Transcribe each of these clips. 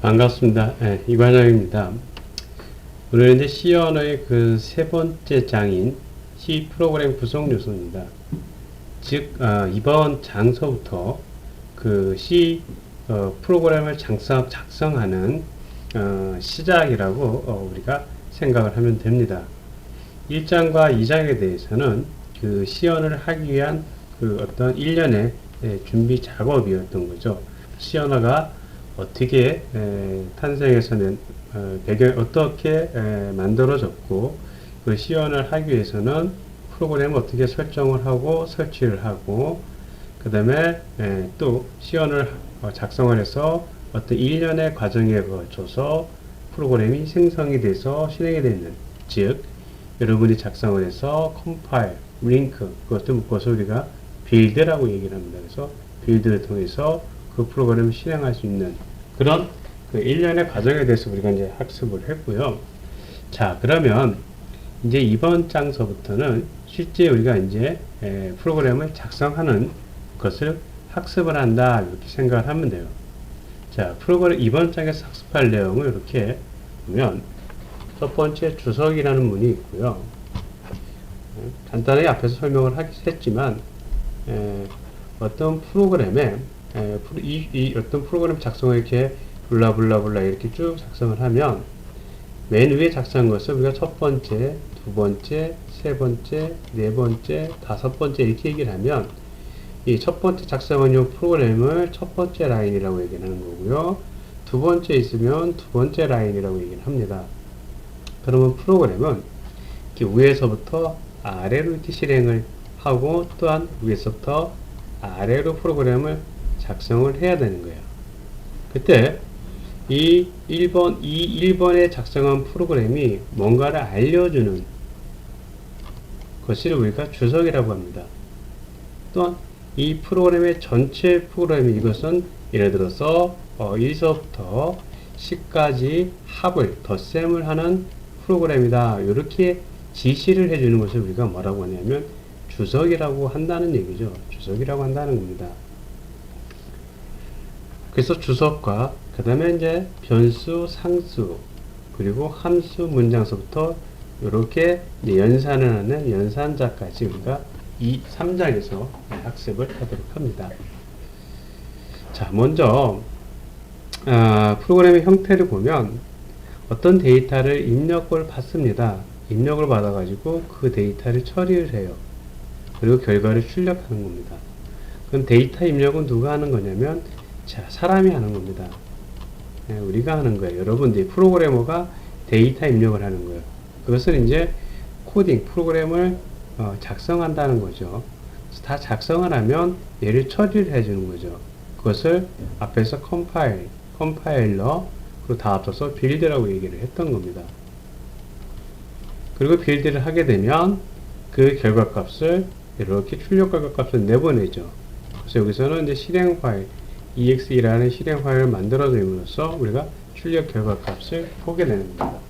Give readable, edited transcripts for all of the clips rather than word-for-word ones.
반갑습니다. 네, 이과장입니다. 오늘은 이제 C 언어의 그 세 번째 장인 C 프로그램 구성 요소입니다. 즉, 이번 장서부터 그 C 프로그램을 작성하는 시작이라고 우리가 생각을 하면 됩니다. 1장과 2장에 대해서는 그 C 언어를 하기 위한 그 어떤 일련의 준비 작업이었던 거죠. C 언어가 어떻게 탄생해서는 배경 어떻게 만들어졌고 그 시연을 하기 위해서는 프로그램을 어떻게 설정을 하고 설치를 하고 그 다음에 또 시연을 작성을 해서 어떤 일련의 과정에 거쳐서 프로그램이 생성이 돼서 실행이 되는, 즉 여러분이 작성을 해서 컴파일, 링크, 그것도 묶어서 우리가 빌드라고 얘기를 합니다. 그래서 빌드를 통해서 그 프로그램을 실행할 수 있는 그런 그 일련의 과정에 대해서 우리가 이제 학습을 했고요. 자, 그러면 이제 이번 장서부터는 실제 우리가 이제 프로그램을 작성하는 것을 학습을 한다, 이렇게 생각을 하면 돼요. 자, 프로그램 이번 장에서 학습할 내용을 이렇게 보면 첫 번째 주석이라는 문이 있고요. 간단하게 앞에서 설명을 했지만 어떤 프로그램에 어떤 프로그램 작성을 이렇게 블라블라블라 이렇게 쭉 작성을 하면 맨 위에 작성한 것을 우리가 첫 번째, 두 번째, 세 번째, 네 번째, 다섯 번째 이렇게 얘기를 하면 이 첫 번째 작성한 이 프로그램을 첫 번째 라인이라고 얘기를 하는 거고요. 두 번째 있으면 두 번째 라인이라고 얘기를 합니다. 그러면 프로그램은 이렇게 위에서부터 아래로 이렇게 실행을 하고 또한 위에서부터 아래로 프로그램을 작성을 해야 되는 거예요. 그때 이 1번에 작성한 프로그램이 뭔가를 알려주는 것을 우리가 주석이라고 합니다. 또한 이 프로그램의 전체 프로그램이 이것은 예를 들어서 1서부터 10까지 합을, 덧셈을 하는 프로그램이다. 이렇게 지시를 해주는 것을 우리가 뭐라고 하냐면 주석이라고 한다는 얘기죠. 주석이라고 한다는 겁니다. 그래서 주석과 그 다음에 이제 변수, 상수, 그리고 함수, 문장서부터 이렇게 연산을 하는 연산자까지 우리가 이 3장에서 학습을 하도록 합니다. 자, 먼저 프로그램의 형태를 보면 어떤 데이터를 입력을 받습니다. 입력을 받아가지고 그 데이터를 처리를 해요. 그리고 결과를 출력하는 겁니다. 그럼 데이터 입력은 누가 하는 거냐면 자, 사람이 하는 겁니다. 우리가 하는 거예요. 여러분들이 프로그래머가 데이터 입력을 하는 거예요. 그것을 이제 코딩, 프로그램을 작성한다는 거죠. 다 작성을 하면 얘를 처리를 해주는 거죠. 그것을 앞에서 컴파일러, 그리고 다 합쳐서 빌드라고 얘기를 했던 겁니다. 그리고 빌드를 하게 되면 그 결과값을 이렇게 출력 결과값을 내보내죠. 그래서 여기서는 이제 실행 파일, exe라는 실행 파일을 만들어줌으로써 우리가 출력 결과값을 보게 되는 겁니다.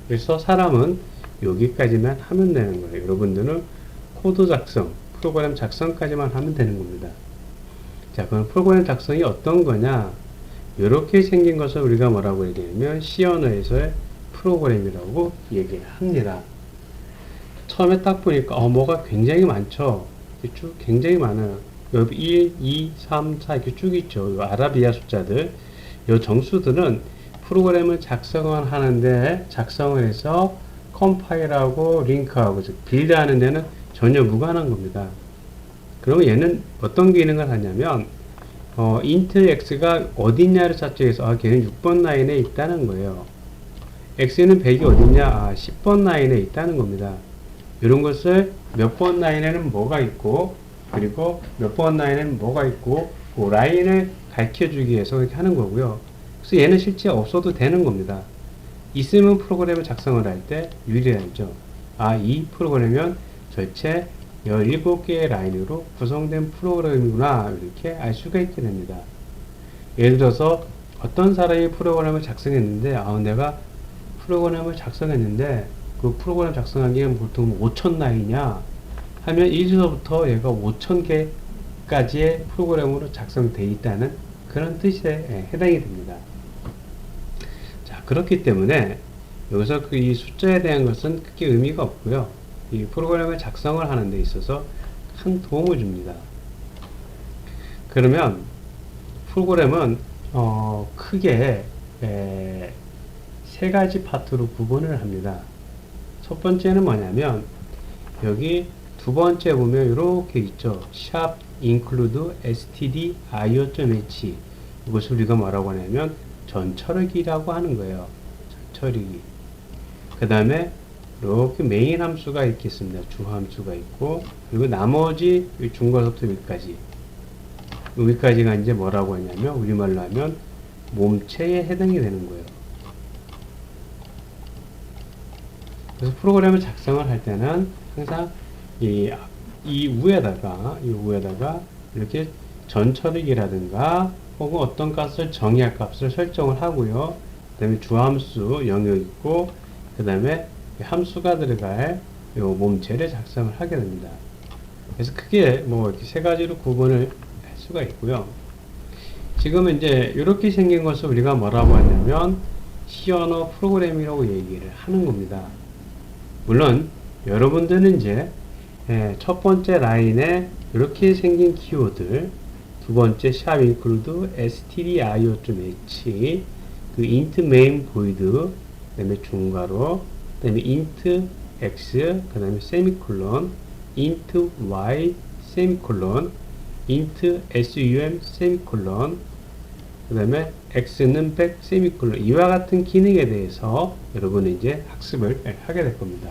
그래서 사람은 여기까지만 하면 되는 거예요. 여러분들은 코드 작성, 프로그램 작성까지만 하면 되는 겁니다. 자, 그럼 프로그램 작성이 어떤 거냐? 이렇게 생긴 것을 우리가 뭐라고 얘기하냐면 C 언어에서의 프로그램이라고 얘기를 합니다. 처음에 딱 보니까 뭐가 굉장히 많죠. 쭉 굉장히 많아요. 여기 1, 2, 3, 4 이렇게 쭉 있죠. 이 아라비아 숫자들. 이 정수들은 프로그램을 작성을 하는데 작성을 해서 컴파일하고 링크하고 즉 빌드하는 데는 전혀 무관한 겁니다. 그러면 얘는 어떤 기능을 하냐면 int x가 어디 있냐를 찾기위해서 걔는 6번 라인에 있다는 거예요. x는 100이 어딨냐? 10번 라인에 있다는 겁니다. 이런 것을 몇 번 라인에는 뭐가 있고 그리고 몇 번 라인에는 뭐가 있고 그 라인을 가르쳐주기 위해서 그렇게 하는 거고요. 그래서 얘는 실제 없어도 되는 겁니다. 있으면 프로그램을 작성을 할 때 유리하죠. 이 프로그램이면 전체 17개의 라인으로 구성된 프로그램이구나 이렇게 알 수가 있게 됩니다. 예를 들어서 어떤 사람이 프로그램을 작성했는데 내가 프로그램을 작성했는데 그 프로그램 작성한 게 보통 5,000 라인이냐 하면 1에서부터 얘가 5,000개까지의 프로그램으로 작성되어 있다는 그런 뜻에 해당이 됩니다. 그렇기 때문에 여기서 그 이 숫자에 대한 것은 크게 의미가 없고요. 이 프로그램을 작성을 하는 데 있어서 큰 도움을 줍니다. 그러면 프로그램은 크게 세 가지 파트로 구분을 합니다. 첫 번째는 뭐냐면 여기 두 번째 보면 이렇게 있죠. 샵 include stdio.h 이것을 우리가 뭐라고 하냐면 전처리기라고 하는 거예요. 전처리기. 그 다음에 이렇게 메인 함수가 있겠습니다. 주 함수가 있고, 그리고 나머지 중괄호부터 여기까지가 이제 뭐라고 하냐면 우리말로 하면 몸체에 해당이 되는 거예요. 그래서 프로그램을 작성을 할 때는 항상 이 위에다가 이렇게 전처리기라든가 혹은 어떤 값을 정의할 값을 설정을 하고요. 그 다음에 주함수 영역 있고, 그 다음에 함수가 들어갈 요 몸체를 작성을 하게 됩니다. 그래서 크게 뭐 이렇게 세 가지로 구분을 할 수가 있고요. 지금은 이제 이렇게 생긴 것을 우리가 뭐라고 하냐면 C 언어 프로그램이라고 얘기를 하는 겁니다. 물론 여러분들은 이제 첫 번째 라인에 이렇게 생긴 키워드, 두 번째 샵 include stdio.h, 그 int main void, 그 다음에 중괄호, 그 다음에 int x, 그 다음에 세미콜론, int y, 세미콜론, int sum, 세미콜론, 그 다음에 x는 100, 세미콜론, 이와 같은 기능에 대해서 여러분은 이제 학습을 하게 될 겁니다.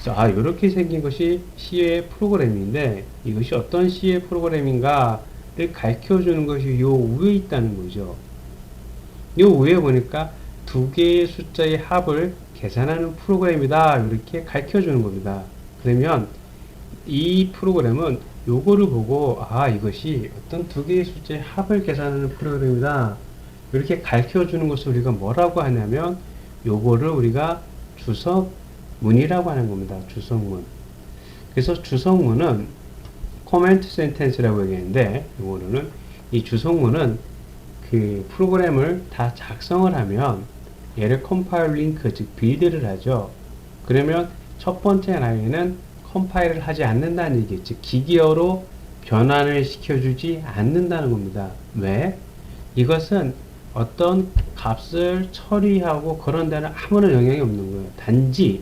그래서 이렇게 생긴 것이 C의 프로그램인데 이것이 어떤 C의 프로그램인가를 가르쳐 주는 것이 요 위에 있다는 거죠. 요 위에 보니까 두 개의 숫자의 합을 계산하는 프로그램이다, 이렇게 가르쳐 주는 겁니다. 그러면 이 프로그램은 요거를 보고 이것이 어떤 두 개의 숫자의 합을 계산하는 프로그램이다, 이렇게 가르쳐 주는 것을 우리가 뭐라고 하냐면 요거를 우리가 주석문이라고 하는 겁니다. 주석문. 그래서 주석문은 코멘트 센텐스라고 얘기하는데, 요거는 이 주석문은 그 프로그램을 다 작성을 하면 얘를 컴파일 링크, 즉 빌드를 하죠. 그러면 첫 번째 라인은 컴파일을 하지 않는다는 얘기, 즉 기계어로 변환을 시켜주지 않는다는 겁니다. 왜? 이것은 어떤 값을 처리하고 그런 데는 아무런 영향이 없는 거예요. 단지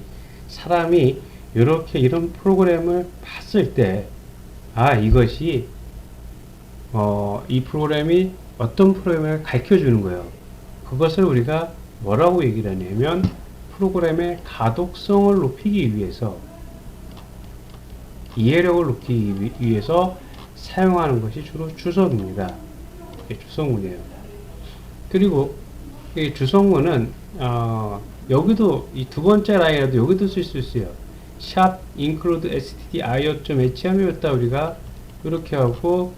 사람이 이런 프로그램을 봤을 때 이것이 이 프로그램이 어떤 프로그램을 가르쳐 주는 거예요. 그것을 우리가 뭐라고 얘기를 하냐면 프로그램의 가독성을 높이기 위해서, 이해력을 높이기 위해서 사용하는 것이 주로 주석입니다. 주석문이에요. 그리고 이 주석문은 여기도 이 두 번째 라인에도 여기도 쓸 수 있어요. 샵 include stdio.h 하면 여기다 우리가 이렇게 하고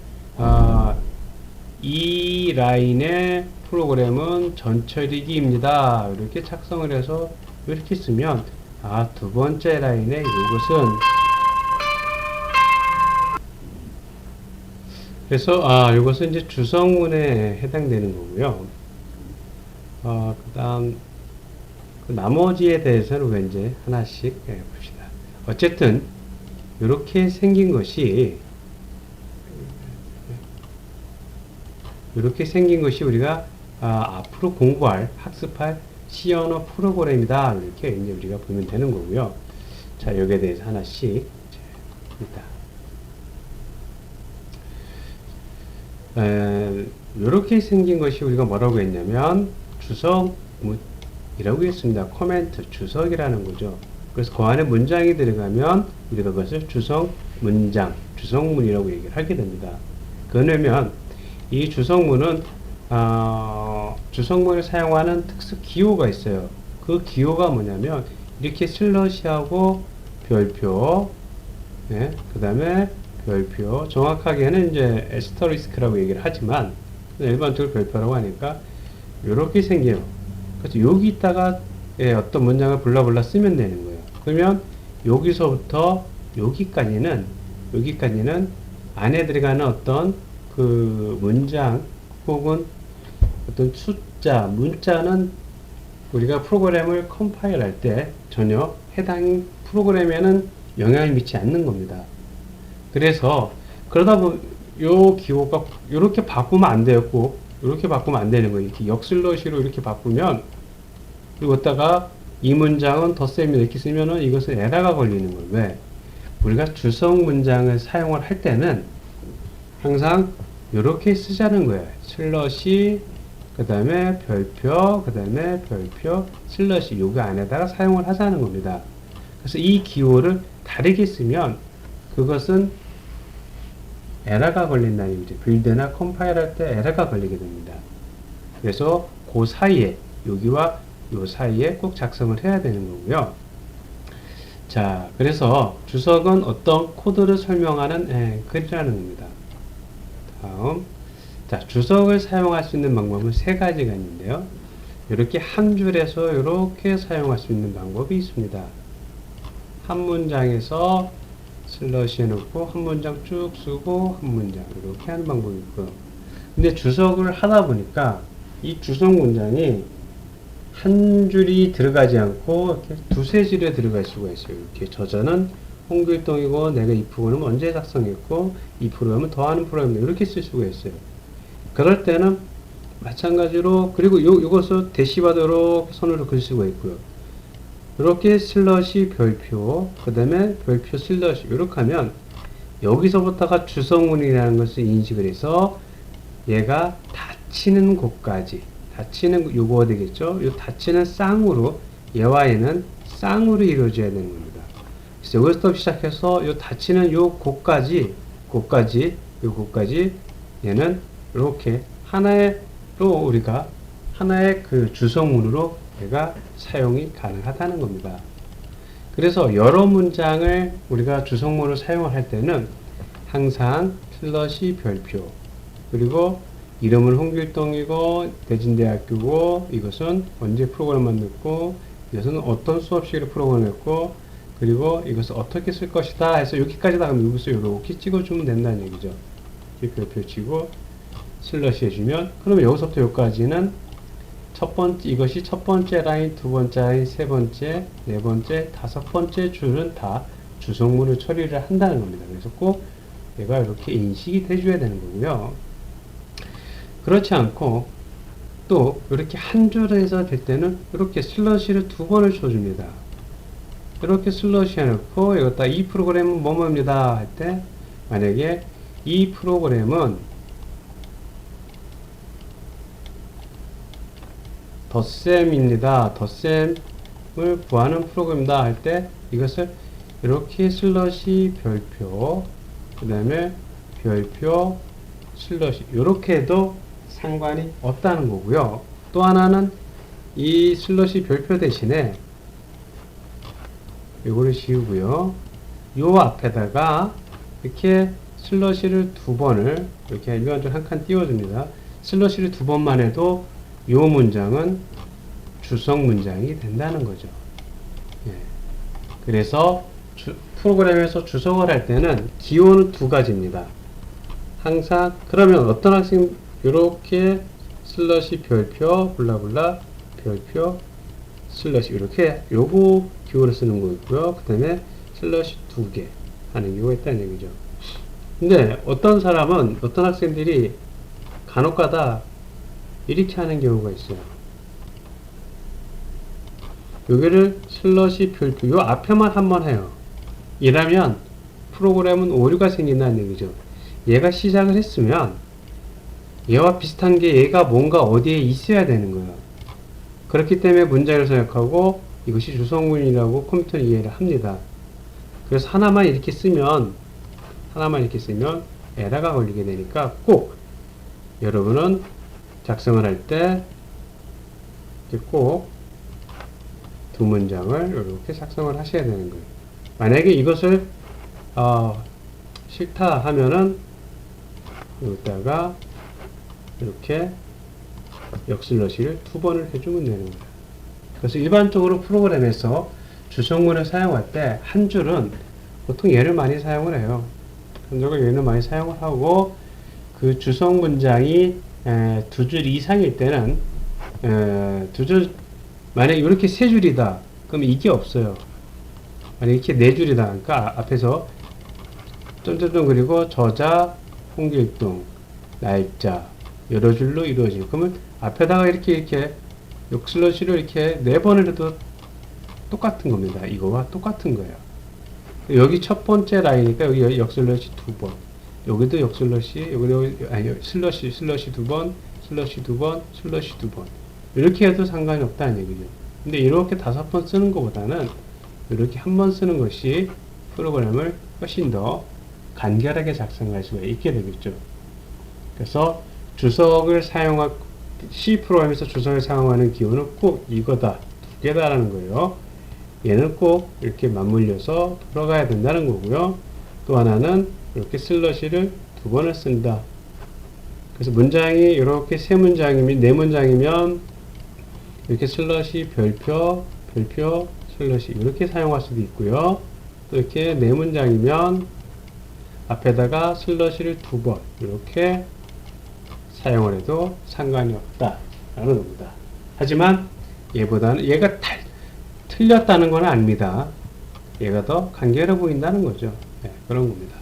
이 라인의 프로그램은 전처리기입니다, 이렇게 작성을 해서 이렇게 쓰면 두 번째 라인에 이것은, 그래서 이것은 이제 주석문에 해당되는 거고요. 그 다음 그 나머지에 대해서는 우리가 이제 하나씩 봅시다. 어쨌든 이렇게 생긴 것이 우리가 앞으로 공부할, 학습할 C 언어 프로그램이다, 이렇게 이제 우리가 보면 되는 거고요. 자, 여기에 대해서 하나씩 봅니다. 이렇게 생긴 것이 우리가 뭐라고 했냐면 주석문이라고 했습니다. 코멘트, 주석이라는 거죠. 그래서 그 안에 문장이 들어가면 우리가 그것을 주석문장, 주석문이라고 얘기를 하게 됩니다. 그러면 이 주석문은 주석문을 사용하는 특수 기호가 있어요. 그 기호가 뭐냐면 이렇게 슬러시하고 별표, 그 다음에 별표, 정확하게는 이제 에스터리스크라고 얘기를 하지만 일반적으로 별표라고 하니까 이렇게 생겨요. 그래서 여기다가 어떤 문장을 블라블라 쓰면 되는 거예요. 그러면 여기서부터 여기까지는 안에 들어가는 어떤 그 문장 혹은 어떤 숫자, 문자는 우리가 프로그램을 컴파일할 때 전혀 해당 프로그램에는 영향을 미치지 않는 겁니다. 그래서 그러다 보면 요 기호가 이렇게 바꾸면 안 되었고 이렇게 바꾸면 안 되는 거예요. 이렇게 역슬러시로 이렇게 바꾸면 이거다가 이 문장은 덧셈이 이렇게 쓰면은 이것은 에러가 걸리는 거예요. 왜? 우리가 주석 문장을 사용을 할 때는 항상 이렇게 쓰자는 거예요. 슬러시 그 다음에 별표 그 다음에 별표 슬러시 요거 안에다가 사용을 하자는 겁니다. 그래서 이 기호를 다르게 쓰면 그것은 에러가 걸린다는 얘기죠. 빌드나 컴파일 할 때 에러가 걸리게 됩니다. 그래서 그 사이에 여기와 요 사이에 꼭 작성을 해야 되는 거고요. 자, 그래서 주석은 어떤 코드를 설명하는 글이라는 겁니다. 다음, 자, 주석을 사용할 수 있는 방법은 세 가지가 있는데요. 이렇게 한 줄에서 이렇게 사용할 수 있는 방법이 있습니다. 한 문장에서 슬러시 해놓고 한 문장 쭉 쓰고 한 문장 이렇게 하는 방법이 있고요. 근데 주석을 하다 보니까 이 주석 문장이 한 줄이 들어가지 않고 이렇게 두세 줄에 들어갈 수가 있어요. 이렇게 저자는 홍길동이고 내가 이 프로그램을 언제 작성했고 이 프로그램은 더하는 프로그램 이렇게 쓸 수가 있어요. 그럴 때는 마찬가지로 그리고 요것을 대시바드로 손으로 그릴 수가 있고요. 이렇게 슬러시 별표 그 다음에 별표 슬러시 이렇게 하면 여기서부터가 주석문이라는 것을 인식을 해서 얘가 닫히는 곳까지 닫히는 요거가 되겠죠. 요 닫히는 쌍으로 얘와 얘는 쌍으로 이루어져야 되는 겁니다. 그래서 여기서부터 시작해서 요 닫히는 요 곳까지 얘는 이렇게 하나로 우리가 하나의 그 주석문으로 얘가 사용이 가능하다는 겁니다. 그래서 여러 문장을 우리가 주석문으로 사용을 할 때는 항상 슬러시 별표 그리고 이름은 홍길동이고 대진대학교고 이것은 언제 프로그램 만들고 이것은 어떤 수업식으로 프로그램했고 그리고 이것을 어떻게 쓸 것이다 해서 여기까지 다 그럼 여기서 이렇게 찍어주면 된다는 얘기죠. 별표 치고 슬러시 해주면 그러면 여기서부터 여기까지는 이것이 첫 번째 라인, 두 번째 라인, 세 번째, 네 번째, 다섯 번째 줄은 다 주석문을 처리를 한다는 겁니다. 그래서 꼭 얘가 이렇게 인식이 돼줘야 되는 거고요. 그렇지 않고 또 이렇게 한 줄에서 될 때는 이렇게 슬러시를 두 번을 쳐줍니다. 이렇게 슬러시 해놓고 이것다 이 프로그램은 뭐뭐입니다 할 때 만약에 이 프로그램은 덧셈입니다. 덧셈을 구하는 프로그램이다 할 때 이것을 이렇게 슬러시 별표 그 다음에 별표 슬러시 이렇게 해도 상관이 없다는 거고요. 또 하나는 이 슬러시 별표 대신에 이거를 지우고요. 요 앞에다가 이렇게 슬러시를 두 번을 이렇게 일반적으로 한 칸 띄워줍니다. 슬러시를 두 번만 해도 요 문장은 주석 문장이 된다는 거죠. 예. 그래서 프로그램에서 주석을 할 때는 기호는 두 가지입니다. 항상 그러면 어떤 학생 이렇게 슬러시 별표 블라블라 별표 슬러시 이렇게 요거 기호를 쓰는 거고요. 그 다음에 슬러시 두 개 하는 경우가 있다는 얘기죠. 근데 어떤 사람은 어떤 학생들이 간혹가다 이렇게 하는 경우가 있어요. 여기를 슬러시 별표 요 앞에만 한번 해요. 이러면 프로그램은 오류가 생긴다는 얘기죠. 얘가 시작을 했으면 얘와 비슷한 게 얘가 뭔가 어디에 있어야 되는 거예요. 그렇기 때문에 문장을 생각하고 이것이 주석문이라고 컴퓨터는 이해를 합니다. 그래서 하나만 이렇게 쓰면 에러가 걸리게 되니까 꼭 여러분은 작성을 할 때 꼭 두 문장을 이렇게 작성을 하셔야 되는 거예요. 만약에 이것을 싫다 하면은 여기다가 이렇게 역슬러시를 두 번을 해주면 되는 거예요. 그래서 일반적으로 프로그램에서 주석문을 사용할 때 한 줄은 보통 얘를 많이 사용을 해요. 한 줄은 얘를 많이 사용을 하고 그 주석 문장이 두 줄 이상일 때는 두 줄 만약에 이렇게 세 줄이다. 그럼 이게 없어요. 만약에 이렇게 네 줄이다. 그러니까 앞에서 점점점 그리고 저자, 홍길동, 날짜 여러 줄로 이루어지고 그러면 앞에다가 이렇게 역슬러시를 이렇게 네 번을 해도 똑같은 겁니다. 이거와 똑같은 거예요. 여기 첫 번째 라인이니까 여기 역슬러시 두 번, 여기도 역슬러시, 여기도 아니 슬러시 두 번, 슬러시 두 번, 슬러시 두 번. 이렇게 해도 상관이 없다는 얘기죠. 근데 이렇게 5번 쓰는 것보다는 이렇게 한 번 쓰는 것이 프로그램을 훨씬 더 간결하게 작성할 수가 있게 되겠죠. 그래서 주석을 사용할 C 프로그램에서 주석을 사용하는 기호는 꼭 이거다, 두 개다라는 거예요. 얘는 꼭 이렇게 맞물려서 들어가야 된다는 거고요. 또 하나는 이렇게 슬러시를 두 번을 쓴다. 그래서 문장이 이렇게 세 문장이면 네 문장이면 이렇게 슬러시 별표 슬러시 이렇게 사용할 수도 있고요. 또 이렇게 네 문장이면 앞에다가 슬러시를 두 번 이렇게 사용을 해도 상관이 없다라는 겁니다. 하지만 얘보다는 얘가 틀렸다는 건 아닙니다. 얘가 더 간결해 보인다는 거죠. 네, 그런 겁니다.